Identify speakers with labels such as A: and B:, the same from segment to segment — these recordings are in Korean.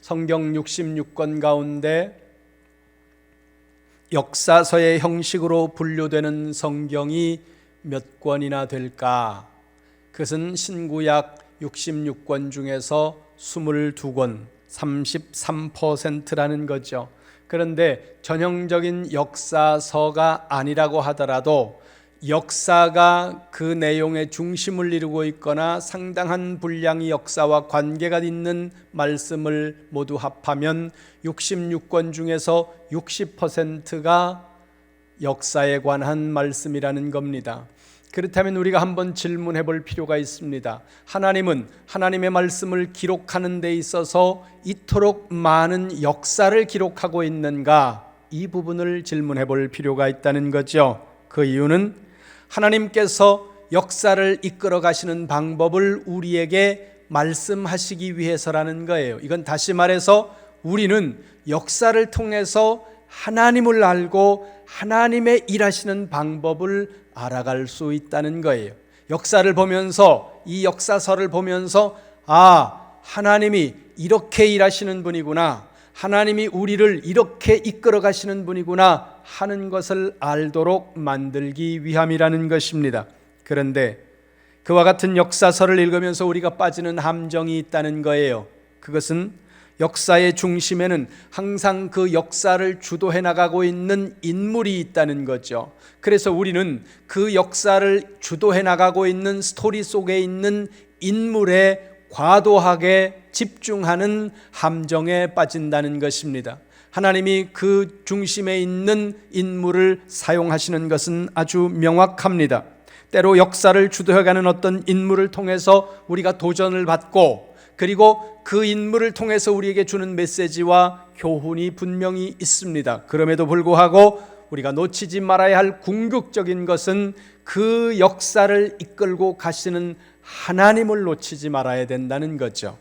A: 성경 66권 가운데 역사서의 형식으로 분류되는 성경이 몇 권이나 될까? 그것은 신구약 66권 중에서 22권, 33%라는 거죠. 그런데 전형적인 역사서가 아니라고 하더라도 역사가 그 내용의 중심을 이루고 있거나 상당한 분량의 역사와 관계가 있는 말씀을 모두 합하면 66권 중에서 60%가 역사에 관한 말씀이라는 겁니다. 그렇다면 우리가 한번 질문해 볼 필요가 있습니다. 하나님은 하나님의 말씀을 기록하는 데 있어서 이토록 많은 역사를 기록하고 있는가? 이 부분을 질문해 볼 필요가 있다는 거죠. 그 이유는 하나님께서 역사를 이끌어 가시는 방법을 우리에게 말씀하시기 위해서라는 거예요. 이건 다시 말해서 우리는 역사를 통해서 하나님을 알고 하나님의 일하시는 방법을 알아갈 수 있다는 거예요. 역사를 보면서, 이 역사서를 보면서 하나님이 이렇게 일하시는 분이구나, 하나님이 우리를 이렇게 이끌어 가시는 분이구나 하는 것을 알도록 만들기 위함이라는 것입니다. 그런데 그와 같은 역사서를 읽으면서 우리가 빠지는 함정이 있다는 거예요. 그것은 역사의 중심에는 항상 그 역사를 주도해 나가고 있는 인물이 있다는 거죠. 그래서 우리는 그 역사를 주도해 나가고 있는 스토리 속에 있는 인물에 과도하게 집중하는 함정에 빠진다는 것입니다. 하나님이 그 중심에 있는 인물을 사용하시는 것은 아주 명확합니다. 때로 역사를 주도해가는 어떤 인물을 통해서 우리가 도전을 받고, 그리고 그 인물을 통해서 우리에게 주는 메시지와 교훈이 분명히 있습니다. 그럼에도 불구하고 우리가 놓치지 말아야 할 궁극적인 것은 그 역사를 이끌고 가시는 하나님을 놓치지 말아야 된다는 거죠.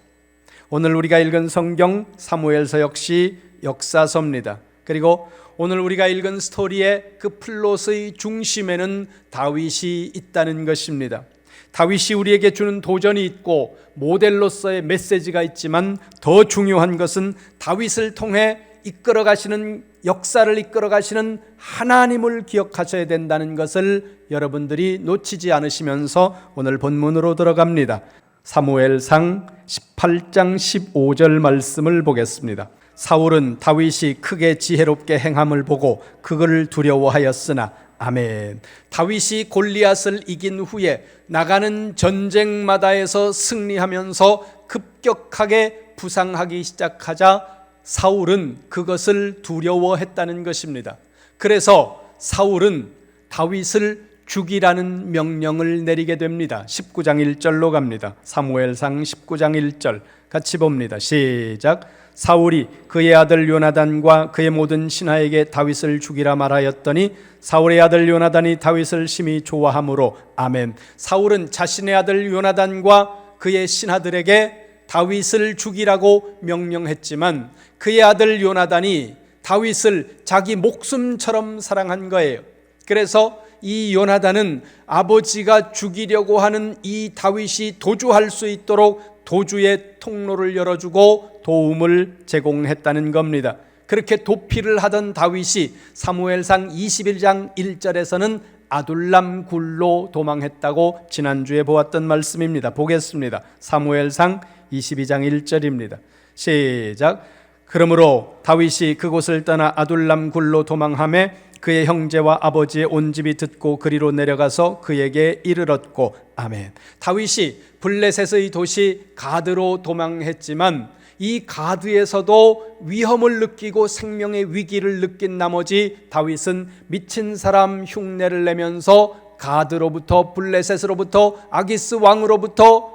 A: 오늘 우리가 읽은 성경 사무엘서 역시 역사서입니다. 그리고 오늘 우리가 읽은 스토리의 그 플롯의 중심에는 다윗이 있다는 것입니다. 다윗이 우리에게 주는 도전이 있고 모델로서의 메시지가 있지만 더 중요한 것은 다윗을 통해 이끌어 가시는, 역사를 이끌어 가시는 하나님을 기억하셔야 된다는 것을 여러분들이 놓치지 않으시면서 오늘 본문으로 들어갑니다. 사무엘상 18장 15절 말씀을 보겠습니다. 사울은 다윗이 크게 지혜롭게 행함을 보고 그것을 두려워하였으나 아멘. 다윗이 골리앗을 이긴 후에 나가는 전쟁마다에서 승리하면서 급격하게 부상하기 시작하자 사울은 그것을 두려워했다는 것입니다. 그래서 사울은 다윗을 죽이라는 명령을 내리게 됩니다. 19장 1절로 갑니다. 사무엘상 19장 1절 같이 봅니다. 시작. 사울이 그의 아들 요나단과 그의 모든 신하에게 다윗을 죽이라 말하였더니 사울의 아들 요나단이 다윗을 심히 좋아하므로 아멘. 사울은 자신의 아들 요나단과 그의 신하들에게 다윗을 죽이라고 명령했지만 그의 아들 요나단이 다윗을 자기 목숨처럼 사랑한 거예요. 그래서 이 요나단은 아버지가 죽이려고 하는 이 다윗이 도주할 수 있도록 도주의 통로를 열어주고 도움을 제공했다는 겁니다. 그렇게 도피를 하던 다윗이 사무엘상 21장 1절에서는 아둘람 굴로 도망했다고 지난주에 보았던 말씀입니다. 보겠습니다. 사무엘상 22장 1절입니다. 시작. 그러므로 다윗이 그곳을 떠나 아둘람 굴로 도망하매 그의 형제와 아버지의 온 집이 듣고 그리로 내려가서 그에게 이르렀고 아멘. 다윗이 블레셋의 도시 가드로 도망했지만 이 가드에서도 위험을 느끼고 생명의 위기를 느낀 나머지 다윗은 미친 사람 흉내를 내면서 가드로부터, 블레셋으로부터, 아기스 왕으로부터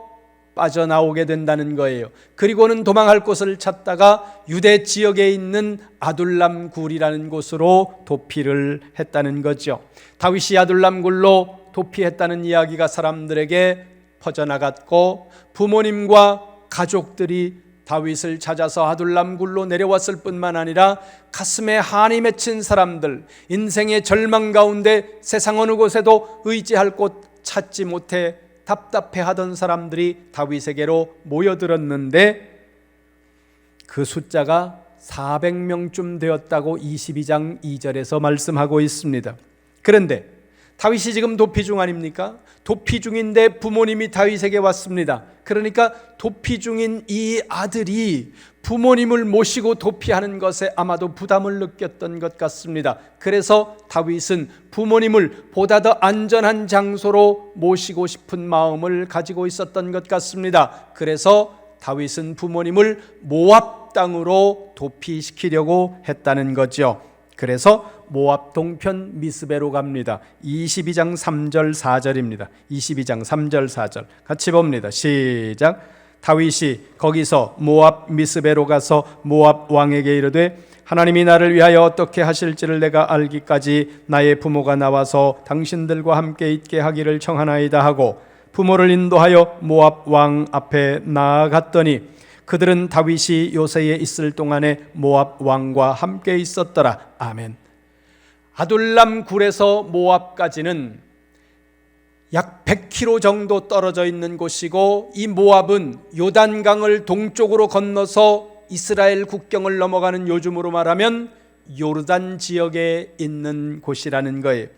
A: 빠져나오게 된다는 거예요. 그리고는 도망할 곳을 찾다가 유대 지역에 있는 아둘람 굴이라는 곳으로 도피를 했다는 거죠. 다윗이 아둘람 굴로 도피했다는 이야기가 사람들에게 퍼져나갔고 부모님과 가족들이 다윗을 찾아서 아둘람 굴로 내려왔을 뿐만 아니라 가슴에 한이 맺힌 사람들, 인생의 절망 가운데 세상 어느 곳에도 의지할 곳 찾지 못해 답답해하던 사람들이 다윗에게로 모여들었는데 그 숫자가 400명쯤 되었다고 22장 2절에서 말씀하고 있습니다. 그런데 다윗이 지금 도피 중 아닙니까? 도피 중인데 부모님이 다윗에게 왔습니다. 그러니까 도피 중인 이 아들이 부모님을 모시고 도피하는 것에 아마도 부담을 느꼈던 것 같습니다. 그래서 다윗은 부모님을 보다 더 안전한 장소로 모시고 싶은 마음을 가지고 있었던 것 같습니다. 그래서 다윗은 부모님을 모압 땅으로 도피시키려고 했다는 거죠. 그래서 모압 동편 미스베로 갑니다. 22장 3절 4절입니다. 22장 3절 4절 같이 봅니다. 시작. 다윗이 거기서 모압 미스베로 가서 모압 왕에게 이르되 하나님이 나를 위하여 어떻게 하실지를 내가 알기까지 나의 부모가 나와서 당신들과 함께 있게 하기를 청하나이다 하고 부모를 인도하여 모압 왕 앞에 나아갔더니 그들은 다윗이 요새에 있을 동안에 모압 왕과 함께 있었더라. 아멘. 아둘람 굴에서 모압까지는 약 100km 정도 떨어져 있는 곳이고, 이 모압은 요단강을 동쪽으로 건너서 이스라엘 국경을 넘어가는, 요즘으로 말하면 요르단 지역에 있는 곳이라는 거예요.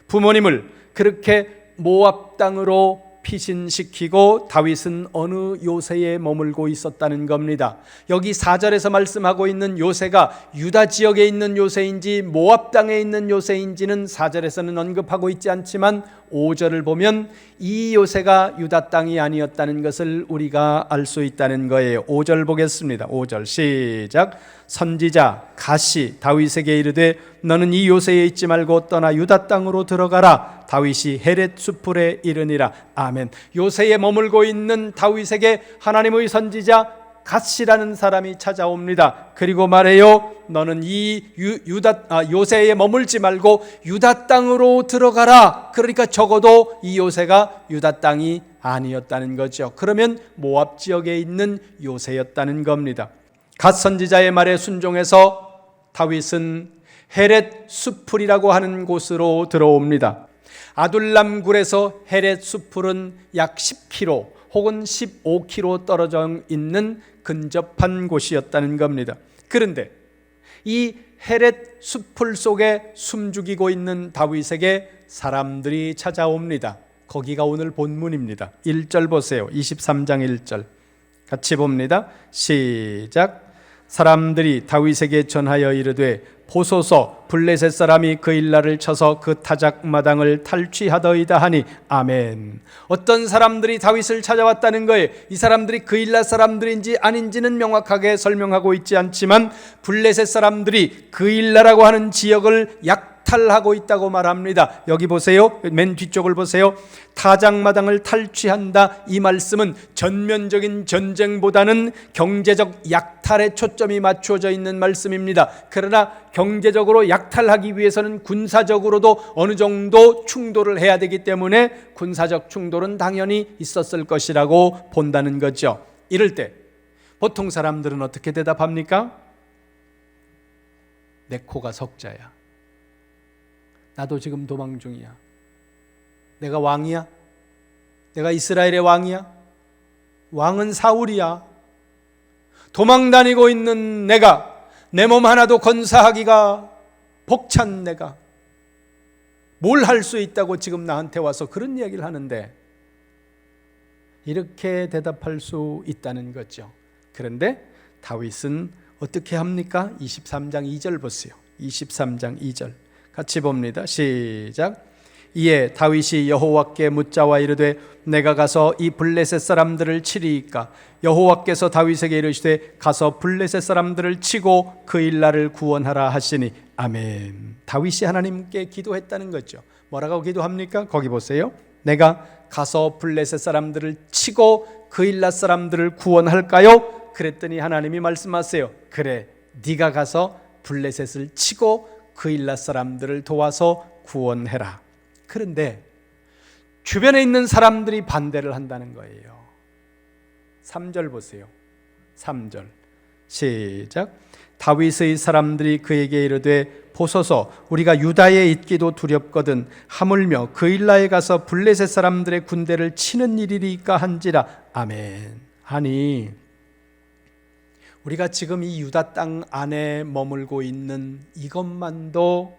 A: 부모님을 그렇게 모압 땅으로 피신시키고 다윗은 어느 요새에 머물고 있었다는 겁니다. 여기 4절에서 말씀하고 있는 요새가 유다 지역에 있는 요새인지 모압 땅에 있는 요새인지는 4절에서는 언급하고 있지 않지만 5절을 보면 이 요새가 유다 땅이 아니었다는 것을 우리가 알 수 있다는 거예요. 5절 보겠습니다. 5절 시작. 선지자 갓이 다윗에게 이르되 너는 이 요새에 있지 말고 떠나 유다 땅으로 들어가라. 다윗이 헤렛 수풀에 이르니라. 아멘. 요새에 머물고 있는 다윗에게 하나님의 선지자 갓이라는 사람이 찾아옵니다. 그리고 말해요. 너는 이 요새에 머물지 말고 유다 땅으로 들어가라. 그러니까 적어도 이 요새가 유다 땅이 아니었다는 거죠. 그러면 모압 지역에 있는 요새였다는 겁니다. 갓 선지자의 말에 순종해서 다윗은 헤렛 수풀이라고 하는 곳으로 들어옵니다. 아둘람 굴에서 헤렛 수풀은 약 10km 혹은 15km 떨어져 있는 근접한 곳이었다는 겁니다. 그런데 이 헤렛 수풀 속에 숨죽이고 있는 다윗에게 사람들이 찾아옵니다. 거기가 오늘 본문입니다. 1절 보세요. 23장 1절 같이 봅니다. 시작. 사람들이 다윗에게 전하여 이르되 보소서 블레셋 사람이 그 일날을 쳐서 그 타작 마당을 탈취하더이다 하니. 아멘. 어떤 사람들이 다윗을 찾아왔다는 거예요. 이 사람들이 그 일날 사람들인지 아닌지는 명확하게 설명하고 있지 않지만 블레셋 사람들이 그 일날이라고 하는 지역을 약탈하고 있다고 말합니다. 여기 보세요. 맨 뒤쪽을 보세요. 타작마당을 탈취한다. 이 말씀은 전면적인 전쟁보다는 경제적 약탈에 초점이 맞춰져 있는 말씀입니다. 그러나 경제적으로 약탈하기 위해서는 군사적으로도 어느 정도 충돌을 해야 되기 때문에 군사적 충돌은 당연히 있었을 것이라고 본다는 거죠. 이럴 때 보통 사람들은 어떻게 대답합니까? 내 코가 석자야. 나도 지금 도망 중이야. 내가 왕이야? 내가 이스라엘의 왕이야? 왕은 사울이야. 도망 다니고 있는 내가, 내 몸 하나도 건사하기가 벅찬 내가 뭘 할 수 있다고 지금 나한테 와서 그런 이야기를 하는데, 이렇게 대답할 수 있다는 거죠. 그런데 다윗은 어떻게 합니까? 23장 2절 보세요. 23장 2절 같이 봅니다. 시작. 이에 다윗이 여호와께 묻자와 이르되 내가 가서 이 블레셋 사람들을 치리이까? 여호와께서 다윗에게 이르시되 가서 블레셋 사람들을 치고 그 일날을 구원하라 하시니. 아멘. 다윗이 하나님께 기도했다는 거죠. 뭐라고 기도합니까? 거기 보세요. 내가 가서 블레셋 사람들을 치고 그 일날 사람들을 구원할까요? 그랬더니 하나님이 말씀하세요. 그래, 네가 가서 블레셋을 치고 그 일날 사람들을 도와서 구원해라. 그런데 주변에 있는 사람들이 반대를 한다는 거예요. 3절 보세요. 3절 시작. 다윗의 사람들이 그에게 이르되 보소서 우리가 유다에 있기도 두렵거든 하물며 그 일라에 가서 블레셋 사람들의 군대를 치는 일이리까 한지라. 아멘. 아니, 우리가 지금 이 유다 땅 안에 머물고 있는 이것만도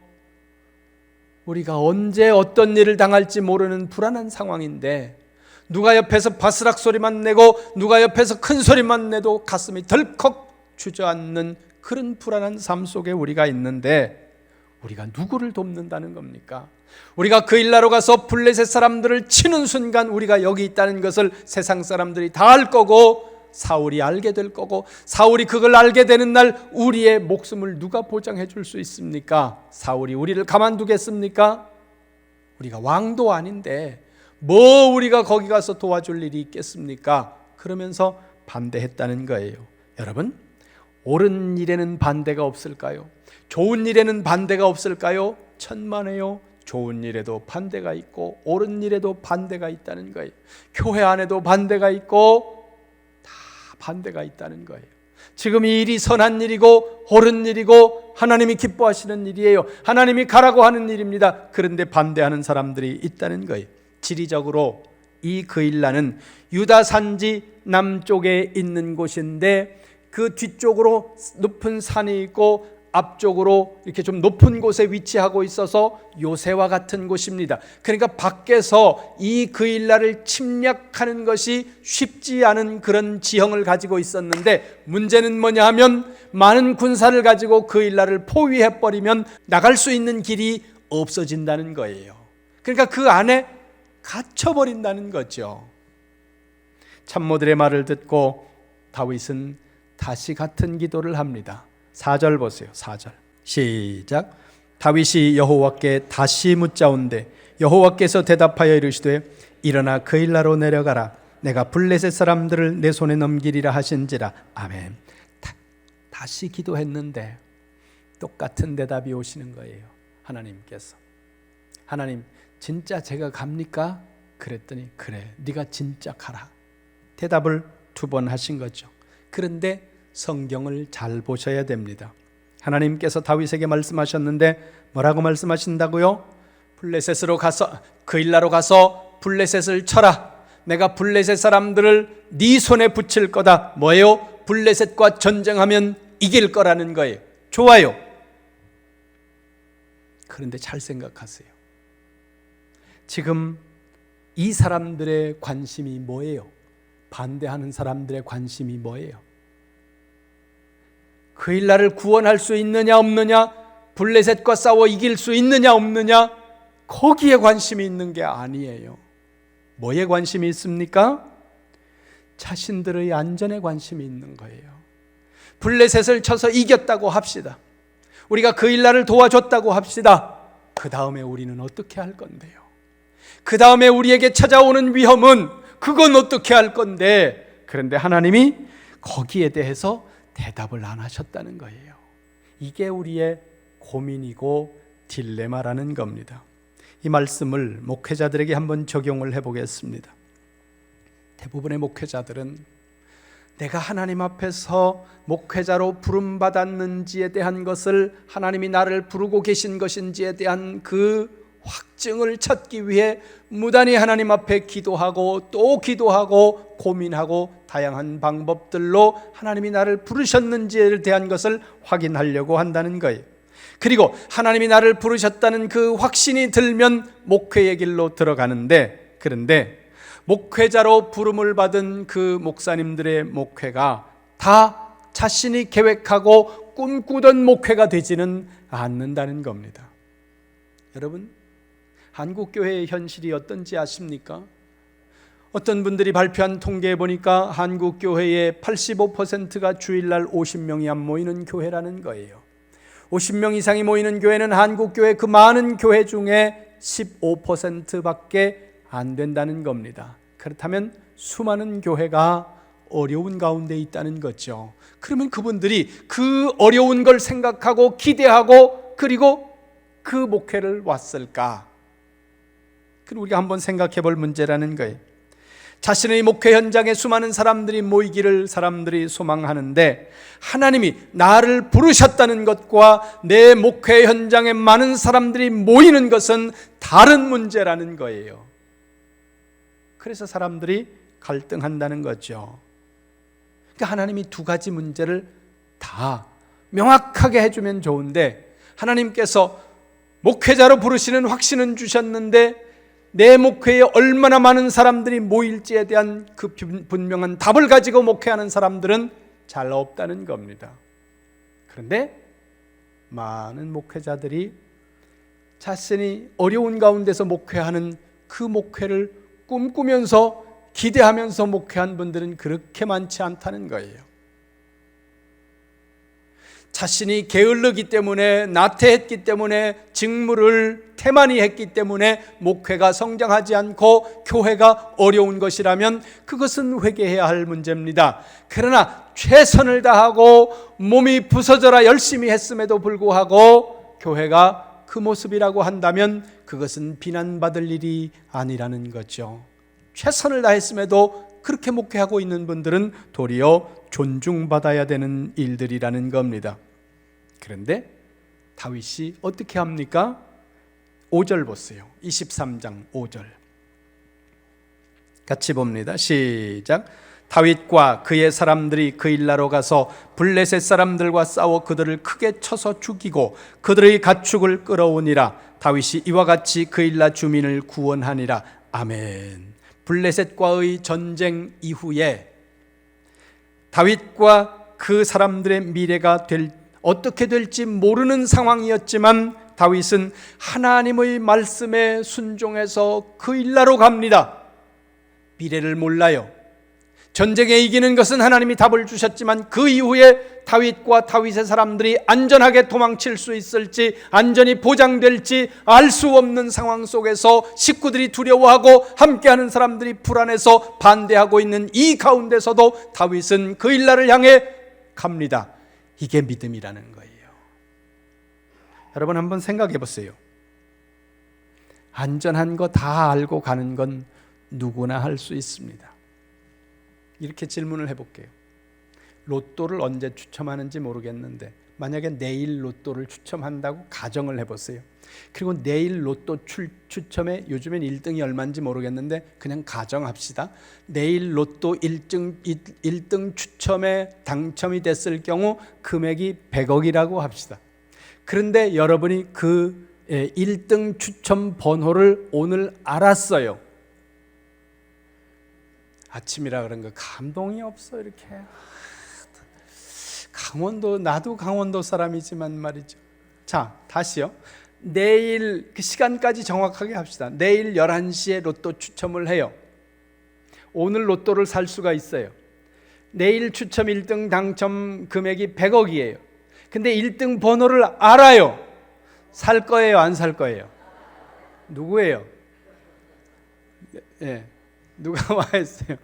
A: 우리가 언제 어떤 일을 당할지 모르는 불안한 상황인데, 누가 옆에서 바스락 소리만 내고 누가 옆에서 큰 소리만 내도 가슴이 덜컥 주저앉는 그런 불안한 삶 속에 우리가 있는데, 우리가 누구를 돕는다는 겁니까? 우리가 그 일나로 가서 블레셋 사람들을 치는 순간 우리가 여기 있다는 것을 세상 사람들이 다 알 거고, 사울이 알게 될 거고, 사울이 그걸 알게 되는 날 우리의 목숨을 누가 보장해 줄 수 있습니까? 사울이 우리를 가만두겠습니까? 우리가 왕도 아닌데 뭐 우리가 거기 가서 도와줄 일이 있겠습니까? 그러면서 반대했다는 거예요. 여러분, 옳은 일에는 반대가 없을까요? 좋은 일에는 반대가 없을까요? 천만에요. 좋은 일에도 반대가 있고 옳은 일에도 반대가 있다는 거예요. 교회 안에도 반대가 있고 다 반대가 있다는 거예요. 지금 이 일이 선한 일이고 옳은 일이고 하나님이 기뻐하시는 일이에요. 하나님이 가라고 하는 일입니다. 그런데 반대하는 사람들이 있다는 거예요. 지리적으로 이 그일라는 유다 산지 남쪽에 있는 곳인데, 그 뒤쪽으로 높은 산이 있고 앞쪽으로 이렇게 좀 높은 곳에 위치하고 있어서 요새와 같은 곳입니다. 그러니까 밖에서 이 그일라를 침략하는 것이 쉽지 않은 그런 지형을 가지고 있었는데, 문제는 뭐냐 하면 많은 군사를 가지고 그일라를 포위해버리면 나갈 수 있는 길이 없어진다는 거예요. 그러니까 그 안에 갇혀버린다는 거죠. 참모들의 말을 듣고 다윗은 다시 같은 기도를 합니다. 4절 보세요. 4절 시작. 다윗이 여호와께 다시 묻자온데 여호와께서 대답하여 이르시되 일어나 그일라로 내려가라. 내가 블레셋 사람들을 내 손에 넘기리라 하신지라. 아멘. 다시 기도했는데 똑같은 대답이 오시는 거예요. 하나님께서, 하나님 진짜 제가 갑니까? 그랬더니 그래, 네가 진짜 가라. 대답을 2번 하신 거죠. 그런데 성경을 잘 보셔야 됩니다. 하나님께서 다윗에게 말씀하셨는데 뭐라고 말씀하신다고요? 블레셋으로 가서, 그일라로 가서 블레셋을 쳐라. 내가 블레셋 사람들을 네 손에 붙일 거다. 뭐예요? 블레셋과 전쟁하면 이길 거라는 거예요. 좋아요. 그런데 잘 생각하세요. 지금 이 사람들의 관심이 뭐예요? 반대하는 사람들의 관심이 뭐예요? 그일라를 구원할 수 있느냐 없느냐, 블레셋과 싸워 이길 수 있느냐 없느냐, 거기에 관심이 있는 게 아니에요. 뭐에 관심이 있습니까? 자신들의 안전에 관심이 있는 거예요. 블레셋을 쳐서 이겼다고 합시다. 우리가 그일라를 도와줬다고 합시다. 그 다음에 우리는 어떻게 할 건데요? 그 다음에 우리에게 찾아오는 위험은, 그건 어떻게 할 건데? 그런데 하나님이 거기에 대해서 대답을 안 하셨다는 거예요. 이게 우리의 고민이고 딜레마라는 겁니다. 이 말씀을 목회자들에게 한번 적용을 해보겠습니다. 대부분의 목회자들은 내가 하나님 앞에서 목회자로 부름받았는지에 대한 것을, 하나님이 나를 부르고 계신 것인지에 대한 그 확증을 찾기 위해 무단히 하나님 앞에 기도하고 또 기도하고 고민하고 다양한 방법들로 하나님이 나를 부르셨는지에 대한 것을 확인하려고 한다는 거예요. 그리고 하나님이 나를 부르셨다는 그 확신이 들면 목회의 길로 들어가는데, 그런데 목회자로 부름을 받은 그 목사님들의 목회가 다 자신이 계획하고 꿈꾸던 목회가 되지는 않는다는 겁니다. 여러분, 한국교회의 현실이 어떤지 아십니까? 어떤 분들이 발표한 통계에 보니까 한국교회의 85%가 주일날 50명이 안 모이는 교회라는 거예요. 50명 이상이 모이는 교회는 한국교회 그 많은 교회 중에 15%밖에 안 된다는 겁니다. 그렇다면 수많은 교회가 어려운 가운데 있다는 거죠. 그러면 그분들이 그 어려운 걸 생각하고 기대하고 그리고 그 목회를 왔을까? 그럼 우리가 한번 생각해 볼 문제라는 거예요. 자신의 목회 현장에 수많은 사람들이 모이기를 사람들이 소망하는데, 하나님이 나를 부르셨다는 것과 내 목회 현장에 많은 사람들이 모이는 것은 다른 문제라는 거예요. 그래서 사람들이 갈등한다는 거죠. 그러니까 하나님이 두 가지 문제를 다 명확하게 해주면 좋은데, 하나님께서 목회자로 부르시는 확신은 주셨는데 내 목회에 얼마나 많은 사람들이 모일지에 대한 그 분명한 답을 가지고 목회하는 사람들은 잘 없다는 겁니다. 그런데 많은 목회자들이 자신이 어려운 가운데서 목회하는 그 목회를 꿈꾸면서 기대하면서 목회한 분들은 그렇게 많지 않다는 거예요. 자신이 게을르기 때문에, 나태했기 때문에, 직무를 태만히 했기 때문에 목회가 성장하지 않고 교회가 어려운 것이라면 그것은 회개해야 할 문제입니다. 그러나 최선을 다하고 몸이 부서져라 열심히 했음에도 불구하고 교회가 그 모습이라고 한다면 그것은 비난받을 일이 아니라는 거죠. 최선을 다했음에도 그렇게 목회하고 있는 분들은 도리어 존중받아야 되는 일들이라는 겁니다. 그런데 다윗이 어떻게 합니까? 5절 보세요. 23장 5절 같이 봅니다. 시작. 다윗과 그의 사람들이 그일라로 가서 블레셋 사람들과 싸워 그들을 크게 쳐서 죽이고 그들의 가축을 끌어오니라. 다윗이 이와 같이 그일라 주민을 구원하니라. 아멘. 블레셋과의 전쟁 이후에 다윗과 그 사람들의 미래가 어떻게 될지 모르는 상황이었지만 다윗은 하나님의 말씀에 순종해서 그일라로 갑니다. 미래를 몰라요. 전쟁에 이기는 것은 하나님이 답을 주셨지만 그 이후에 다윗과 다윗의 사람들이 안전하게 도망칠 수 있을지, 안전이 보장될지 알 수 없는 상황 속에서 식구들이 두려워하고 함께하는 사람들이 불안해서 반대하고 있는 이 가운데서도 다윗은 그일라를 향해 갑니다. 이게 믿음이라는 거예요. 여러분 한번 생각해 보세요. 안전한 거 다 알고 가는 건 누구나 할 수 있습니다. 이렇게 질문을 해볼게요. 로또를 언제 추첨하는지 모르겠는데 만약에 내일 로또를 추첨한다고 가정을 해보세요. 그리고 내일 로또 추첨에 요즘엔 1등이 얼마인지 모르겠는데 그냥 가정합시다. 내일 로또 1등 추첨에 당첨이 됐을 경우 금액이 100억이라고 합시다. 그런데 여러분이 그 1등 추첨 번호를 오늘 알았어요. 아침이라 그런 거 감동이 없어. 이렇게 강원도, 나도 강원도 사람이지만 말이죠. 자, 다시요. 내일 그 시간까지 정확하게 합시다. 내일 11시에 로또 추첨을 해요. 오늘 로또를 살 수가 있어요. 내일 추첨 1등 당첨 금액이 100억이에요. 근데 1등 번호를 알아요. 살 거예요, 안 살 거예요? 누구예요? 예. 누가 와 있어요?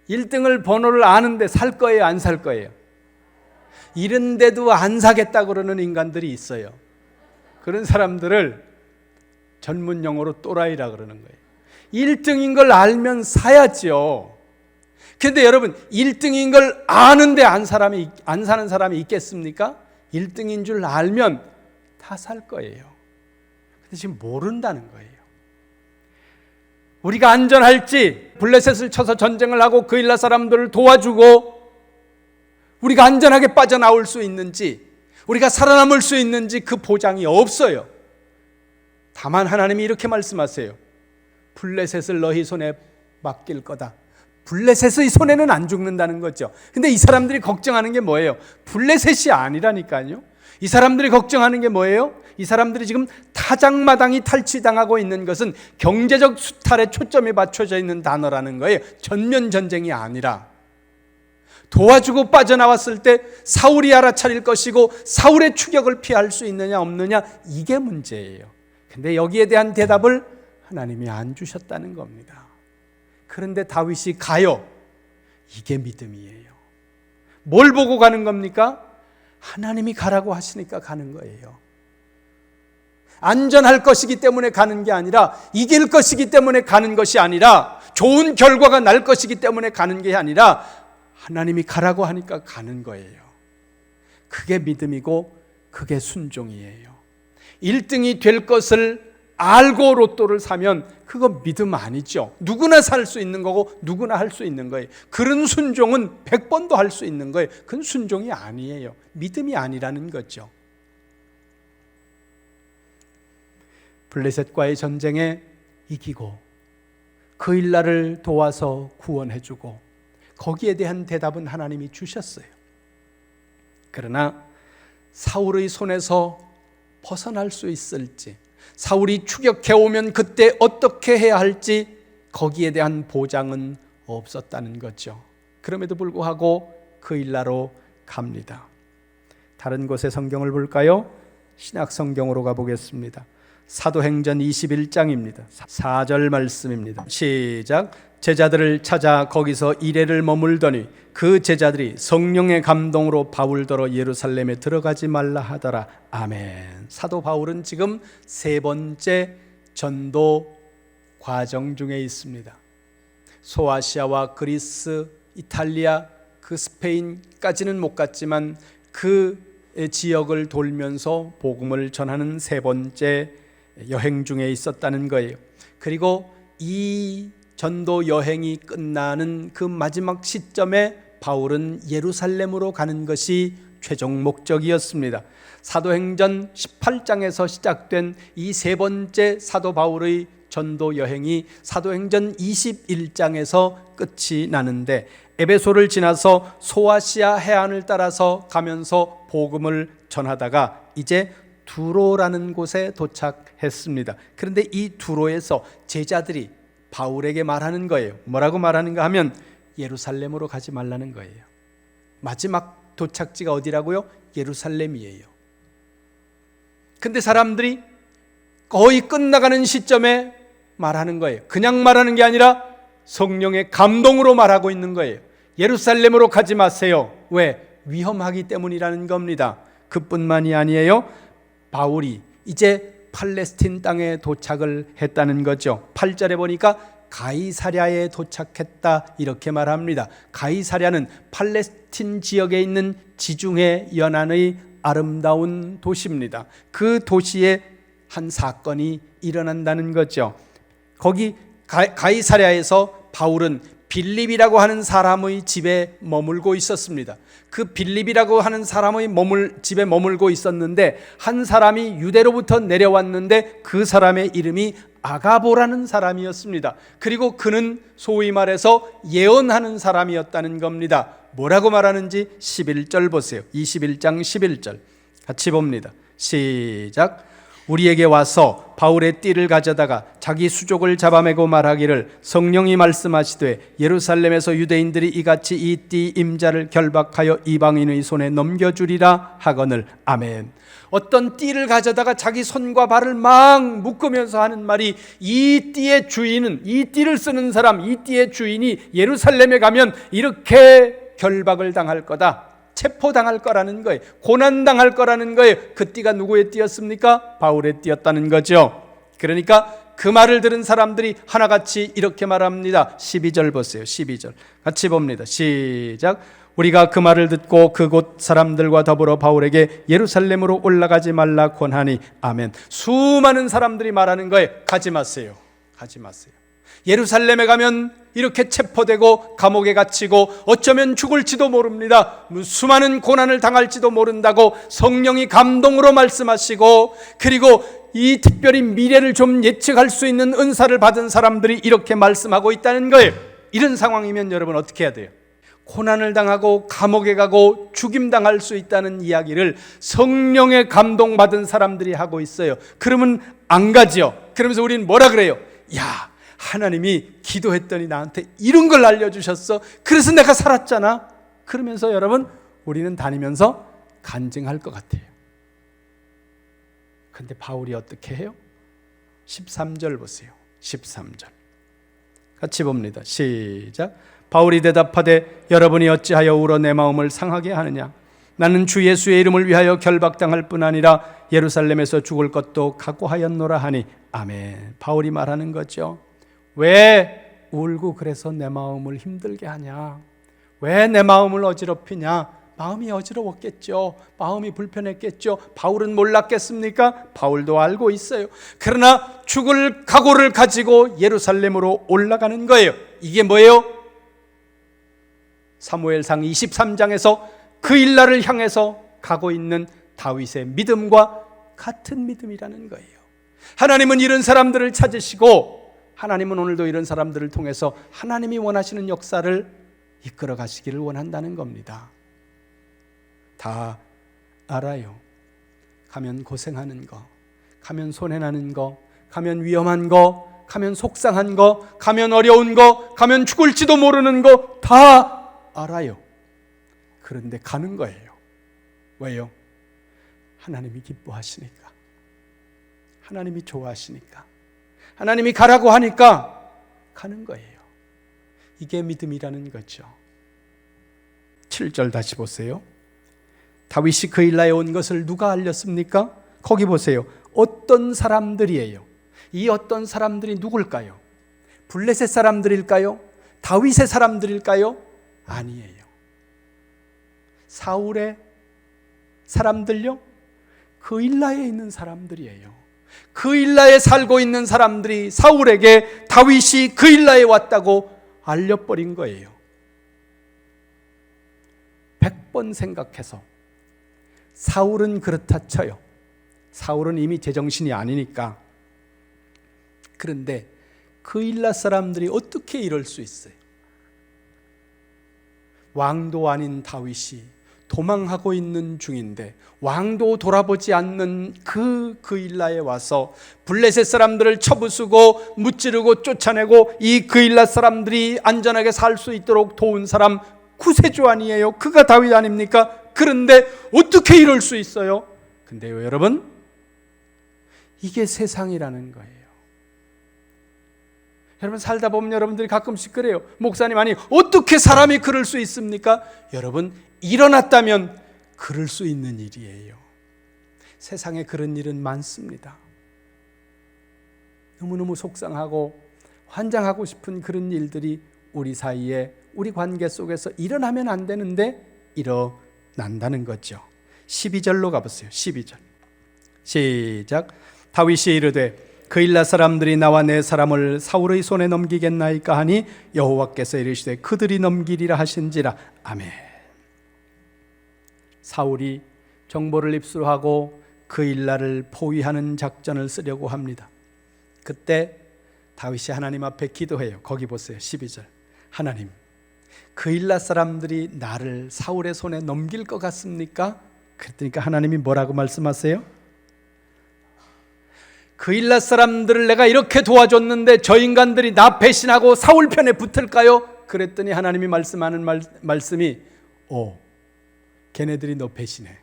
A: 1등을 번호를 아는데 살 거예요, 안 살 거예요? 이런데도 안 사겠다 그러는 인간들이 있어요. 그런 사람들을 전문 용어로 또라이라 그러는 거예요. 1등인 걸 알면 사야죠. 그런데 여러분 1등인 걸 아는데 안 사는 사람이 있겠습니까? 1등인 줄 알면 다 살 거예요. 근데 지금 모른다는 거예요. 우리가 안전할지, 블레셋을 쳐서 전쟁을 하고 그일라 사람들을 도와주고 우리가 안전하게 빠져나올 수 있는지, 우리가 살아남을 수 있는지 그 보장이 없어요. 다만 하나님이 이렇게 말씀하세요. 블레셋을 너희 손에 맡길 거다. 블레셋의 손에는 안 죽는다는 거죠. 근데 이 사람들이 걱정하는 게 뭐예요? 블레셋이 아니라니까요. 이 사람들이 걱정하는 게 뭐예요? 이 사람들이 지금 타작마당이 탈취당하고 있는 것은 경제적 수탈에 초점이 맞춰져 있는 단어라는 거예요. 전면 전쟁이 아니라 도와주고 빠져나왔을 때 사울이 알아차릴 것이고 사울의 추격을 피할 수 있느냐 없느냐, 이게 문제예요. 근데 여기에 대한 대답을 하나님이 안 주셨다는 겁니다. 그런데 다윗이 가요. 이게 믿음이에요. 뭘 보고 가는 겁니까? 하나님이 가라고 하시니까 가는 거예요. 안전할 것이기 때문에 가는 게 아니라, 이길 것이기 때문에 가는 것이 아니라, 좋은 결과가 날 것이기 때문에 가는 게 아니라 하나님이 가라고 하니까 가는 거예요. 그게 믿음이고 그게 순종이에요. 1등이 될 것을 알고 로또를 사면 그거 믿음 아니죠. 누구나 살 수 있는 거고 누구나 할 수 있는 거예요. 그런 순종은 100번도 할 수 있는 거예요. 그건 순종이 아니에요. 믿음이 아니라는 거죠. 블레셋과의 전쟁에 이기고 그 일날을 도와서 구원해주고 거기에 대한 대답은 하나님이 주셨어요. 그러나 사울의 손에서 벗어날 수 있을지, 사울이 추격해 오면 그때 어떻게 해야 할지 거기에 대한 보장은 없었다는 거죠. 그럼에도 불구하고 그 일나로 갑니다. 다른 곳의 성경을 볼까요? 신약 성경으로 가보겠습니다. 사도행전 21장입니다. 4절 말씀입니다. 시작. 제자들을 찾아 거기서 이레를 머물더니 그 제자들이 성령의 감동으로 바울더러 예루살렘에 들어가지 말라 하더라. 아멘. 사도 바울은 지금 세 번째 전도 과정 중에 있습니다. 소아시아와 그리스, 이탈리아, 그 스페인까지는 못 갔지만 그 지역을 돌면서 복음을 전하는 세 번째 여행 중에 있었다는 거예요. 그리고 이 전도 여행이 끝나는 그 마지막 시점에 바울은 예루살렘으로 가는 것이 최종 목적이었습니다. 사도행전 18장에서 시작된 이 세 번째 사도 바울의 전도 여행이 사도행전 21장에서 끝이 나는데, 에베소를 지나서 소아시아 해안을 따라서 가면서 복음을 전하다가 이제 두로라는 곳에 도착했습니다. 그런데 이 두로에서 제자들이 바울에게 말하는 거예요. 뭐라고 말하는가 하면 예루살렘으로 가지 말라는 거예요. 마지막 도착지가 어디라고요? 예루살렘이에요. 근데 사람들이 거의 끝나가는 시점에 말하는 거예요. 그냥 말하는 게 아니라 성령의 감동으로 말하고 있는 거예요. 예루살렘으로 가지 마세요. 왜? 위험하기 때문이라는 겁니다. 그뿐만이 아니에요. 바울이 이제 팔레스틴 땅에 도착을 했다는 거죠. 8절에 보니까 가이사랴에 도착했다 이렇게 말합니다. 가이사랴는 팔레스틴 지역에 있는 지중해 연안의 아름다운 도시입니다. 그 도시에 한 사건이 일어난다는 거죠. 거기 가이사랴에서 바울은 빌립이라고 하는 사람의 집에 머물고 있었습니다. 그 빌립이라고 하는 사람의 집에 머물고 있었는데 한 사람이 유대로부터 내려왔는데 그 사람의 이름이 아가보라는 사람이었습니다. 그리고 그는 소위 말해서 예언하는 사람이었다는 겁니다. 뭐라고 말하는지 11절 보세요. 21장 11절 같이 봅니다. 시작. 우리에게 와서 바울의 띠를 가져다가 자기 수족을 잡아매고 말하기를 성령이 말씀하시되 예루살렘에서 유대인들이 이같이 이 띠 임자를 결박하여 이방인의 손에 넘겨주리라 하거늘. 아멘. 어떤 띠를 가져다가 자기 손과 발을 막 묶으면서 하는 말이, 이 띠의 주인은, 이 띠를 쓰는 사람, 이 띠의 주인이 예루살렘에 가면 이렇게 결박을 당할 거다, 체포당할 거라는 거예요. 고난당할 거라는 거예요. 그 띠가 누구의 띠였습니까? 바울의 띠였다는 거죠. 그러니까 그 말을 들은 사람들이 하나같이 이렇게 말합니다. 12절 보세요. 12절 같이 봅니다. 시작. 우리가 그 말을 듣고 그곳 사람들과 더불어 바울에게 예루살렘으로 올라가지 말라 권하니. 아멘. 수많은 사람들이 말하는 거예요. 가지 마세요. 가지 마세요. 예루살렘에 가면 이렇게 체포되고 감옥에 갇히고 어쩌면 죽을지도 모릅니다. 수많은 고난을 당할지도 모른다고 성령이 감동으로 말씀하시고, 그리고 이 특별히 미래를 좀 예측할 수 있는 은사를 받은 사람들이 이렇게 말씀하고 있다는 거예요. 이런 상황이면 여러분 어떻게 해야 돼요? 고난을 당하고 감옥에 가고 죽임당할 수 있다는 이야기를 성령의 감동받은 사람들이 하고 있어요. 그러면 안 가죠. 그러면서 우리는 뭐라 그래요? 야, 하나님이 기도했더니 나한테 이런 걸 알려주셨어. 그래서 내가 살았잖아. 그러면서 여러분 우리는 다니면서 간증할 것 같아요. 근데 바울이 어떻게 해요? 13절 보세요. 13절 같이 봅니다. 시작. 바울이 대답하되 여러분이 어찌하여 울어 내 마음을 상하게 하느냐? 나는 주 예수의 이름을 위하여 결박당할 뿐 아니라 예루살렘에서 죽을 것도 각오하였노라 하니. 아멘. 바울이 말하는 거죠. 왜 울고 그래서 내 마음을 힘들게 하냐? 왜 내 마음을 어지럽히냐? 마음이 어지러웠겠죠. 마음이 불편했겠죠. 바울은 몰랐겠습니까? 바울도 알고 있어요. 그러나 죽을 각오를 가지고 예루살렘으로 올라가는 거예요. 이게 뭐예요? 사무엘상 23장에서 그 일날을 향해서 가고 있는 다윗의 믿음과 같은 믿음이라는 거예요. 하나님은 이런 사람들을 찾으시고 하나님은 오늘도 이런 사람들을 통해서 하나님이 원하시는 역사를 이끌어 가시기를 원한다는 겁니다. 다 알아요. 가면 고생하는 거, 가면 손해나는 거, 가면 위험한 거, 가면 속상한 거, 가면 어려운 거, 가면 죽을지도 모르는 거 다 알아요. 그런데 가는 거예요. 왜요? 하나님이 기뻐하시니까, 하나님이 좋아하시니까, 하나님이 가라고 하니까 가는 거예요. 이게 믿음이라는 거죠. 7절 다시 보세요. 다윗이 그 일라에 온 것을 누가 알렸습니까? 거기 보세요. 어떤 사람들이에요? 이 어떤 사람들이 누굴까요? 블레셋 사람들일까요? 다윗의 사람들일까요? 아니에요. 사울의 사람들요? 그 일라에 있는 사람들이에요. 그 일라에 살고 있는 사람들이 사울에게 다윗이 그 일라에 왔다고 알려버린 거예요. 100번 생각해서 사울은 그렇다 쳐요. 사울은 이미 제정신이 아니니까. 그런데 그 일라 사람들이 어떻게 이럴 수 있어요? 왕도 아닌 다윗이 도망하고 있는 중인데 왕도 돌아보지 않는 그 일라에 와서 블레셋 사람들을 쳐부수고 무찌르고 쫓아내고 이 그 일라 사람들이 안전하게 살 수 있도록 도운 사람 구세주 아니에요? 그가 다윗 아닙니까? 그런데 어떻게 이럴 수 있어요? 근데요 여러분, 이게 세상이라는 거예요. 여러분 살다 보면 여러분들이 가끔씩 그래요. 목사님, 아니 어떻게 사람이 그럴 수 있습니까? 여러분, 일어났다면 그럴 수 있는 일이에요. 세상에 그런 일은 많습니다. 너무너무 속상하고 환장하고 싶은 그런 일들이 우리 사이에, 우리 관계 속에서 일어나면 안 되는데 일어난다는 거죠. 12절로 가보세요. 12절 시작. 다윗이 이르되 그 일라 사람들이 나와 내 사람을 사울의 손에 넘기겠나이까 하니 여호와께서 이르시되 그들이 넘기리라 하신지라. 아멘. 사울이 정보를 입수하고 그 일라를 포위하는 작전을 쓰려고 합니다. 그때 다윗이 하나님 앞에 기도해요. 거기 보세요. 12절. 하나님, 그 일라 사람들이 나를 사울의 손에 넘길 것 같습니까? 그랬더니 하나님이 뭐라고 말씀하세요? 그 일라 사람들을 내가 이렇게 도와줬는데 저 인간들이 나 배신하고 사울 편에 붙을까요? 그랬더니 하나님이 말씀하는 말씀이 걔네들이 너 배신해,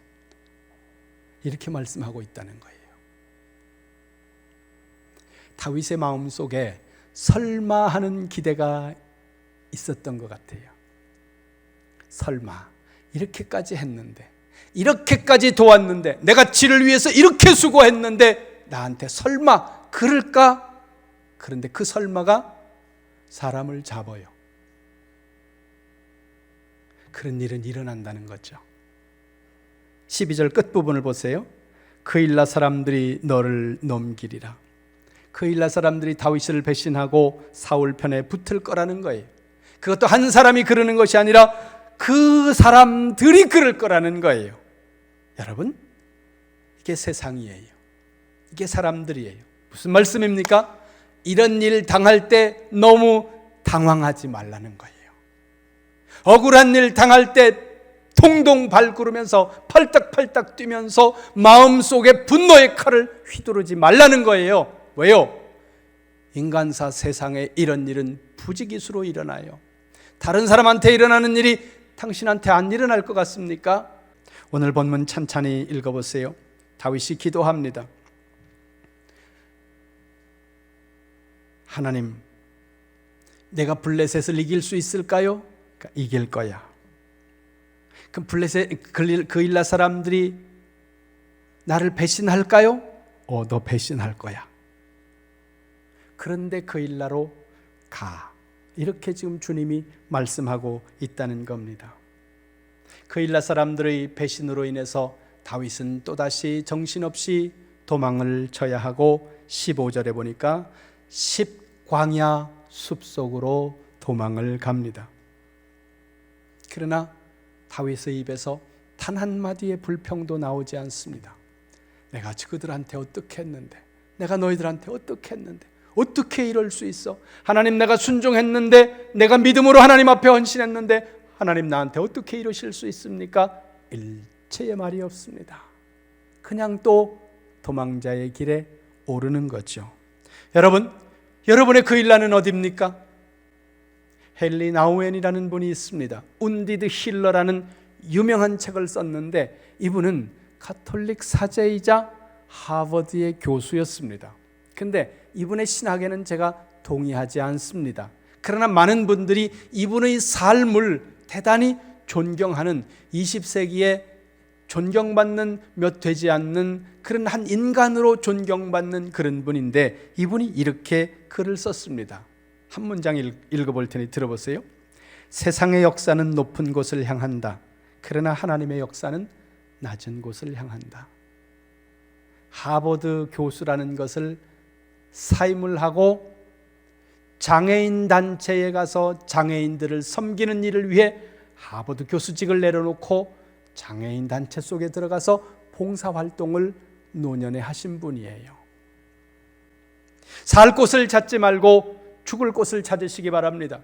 A: 이렇게 말씀하고 있다는 거예요. 다윗의 마음속에 설마 하는 기대가 있었던 것 같아요. 설마 이렇게까지 했는데, 이렇게까지 도왔는데, 내가 지를 위해서 이렇게 수고했는데 나한테 설마 그럴까? 그런데 그 설마가 사람을 잡아요. 그런 일은 일어난다는 거죠. 12절 끝부분을 보세요. 그 일라 사람들이 너를 넘기리라. 그 일라 사람들이 다윗을 배신하고 사울 편에 붙을 거라는 거예요. 그것도 한 사람이 그러는 것이 아니라 그 사람들이 그럴 거라는 거예요. 여러분, 이게 세상이에요. 이게 사람들이에요. 무슨 말씀입니까? 이런 일 당할 때 너무 당황하지 말라는 거예요. 억울한 일 당할 때 동동 발구르면서 팔딱팔딱 뛰면서 마음속에 분노의 칼을 휘두르지 말라는 거예요. 왜요? 인간사 세상에 이런 일은 부지기수로 일어나요. 다른 사람한테 일어나는 일이 당신한테 안 일어날 것 같습니까? 오늘 본문 찬찬히 읽어보세요. 다윗이 기도합니다. 하나님, 내가 블레셋을 이길 수 있을까요? 이길 거야. 그럼 블레셋 그 일라 사람들이 나를 배신할까요? 너 배신할 거야. 그런데 그 일라로 가. 이렇게 지금 주님이 말씀하고 있다는 겁니다. 그일라 사람들의 배신으로 인해서 다윗은 또다시 정신없이 도망을 쳐야 하고 15절에 보니까 10광야 숲속으로 도망을 갑니다. 그러나 다윗의 입에서 단 한마디의 불평도 나오지 않습니다. 내가 그들한테 어떻게 했는데, 내가 너희들한테 어떻게 했는데 어떻게 이럴 수 있어? 하나님, 내가 순종했는데, 내가 믿음으로 하나님 앞에 헌신했는데 하나님 나한테 어떻게 이러실 수 있습니까? 일체의 말이 없습니다. 그냥 또 도망자의 길에 오르는 거죠. 여러분, 여러분의 그일라는 어디입니까? 헨리 나우엔이라는 분이 있습니다. 운디드 힐러라는 유명한 책을 썼는데, 이분은 가톨릭 사제이자 하버드의 교수였습니다. 근데 이분의 신학에는 제가 동의하지 않습니다. 그러나 많은 분들이 이분의 삶을 대단히 존경하는, 20세기에 존경받는 몇 되지 않는 그런 한 인간으로 존경받는 그런 분인데, 이분이 이렇게 글을 썼습니다. 한 문장 읽어볼 테니 들어보세요. 세상의 역사는 높은 곳을 향한다. 그러나 하나님의 역사는 낮은 곳을 향한다. 하버드 교수라는 것을 사임을 하고 장애인 단체에 가서 장애인들을 섬기는 일을 위해 하버드 교수직을 내려놓고 장애인 단체 속에 들어가서 봉사활동을 노년에 하신 분이에요. 살 곳을 찾지 말고 죽을 곳을 찾으시기 바랍니다.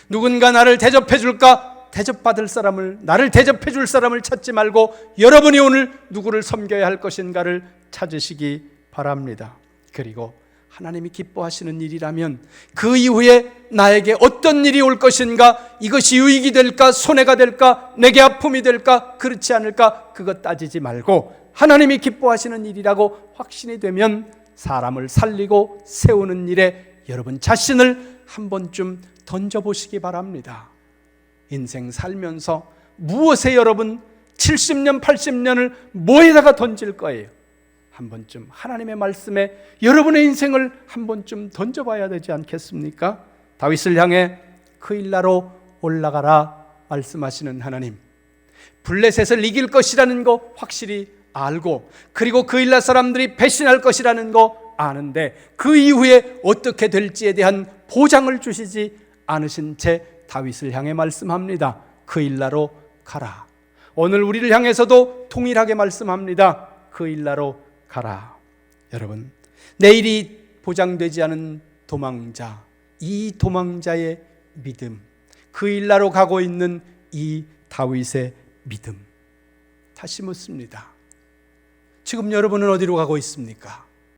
A: 누군가 나를 대접해 줄까? 대접받을 사람을, 나를 대접해 줄 사람을 찾지 말고 여러분이 오늘 누구를 섬겨야 할 것인가를 찾으시기 바랍니다. 그리고 하나님이 기뻐하시는 일이라면 그 이후에 나에게 어떤 일이 올 것인가, 이것이 유익이 될까, 손해가 될까, 내게 아픔이 될까, 그렇지 않을까, 그것 따지지 말고 하나님이 기뻐하시는 일이라고 확신이 되면 사람을 살리고 세우는 일에 여러분 자신을 한 번쯤 던져보시기 바랍니다. 인생 살면서 무엇에 여러분 70년, 80년을 뭐에다가 던질 거예요? 한 번쯤 하나님의 말씀에 여러분의 인생을 한 번쯤 던져봐야 되지 않겠습니까? 다윗을 향해 그일라로 올라가라 말씀하시는 하나님, 블레셋을 이길 것이라는 거 확실히 알고, 그리고 그일라 사람들이 배신할 것이라는 거 아는데 그 이후에 어떻게 될지에 대한 보장을 주시지 않으신 채 다윗을 향해 말씀합니다. 그일라로 가라. 오늘 우리를 향해서도 동일하게 말씀합니다. 그일라로 가라. 여러분, 내일이 보장되지 않은 도망자, 이 도망자의 믿음, 그일라로 가고 있는 이 다윗의 믿음, 다시 묻습니다. 지금 여러분은 어디로 가고 있습니까?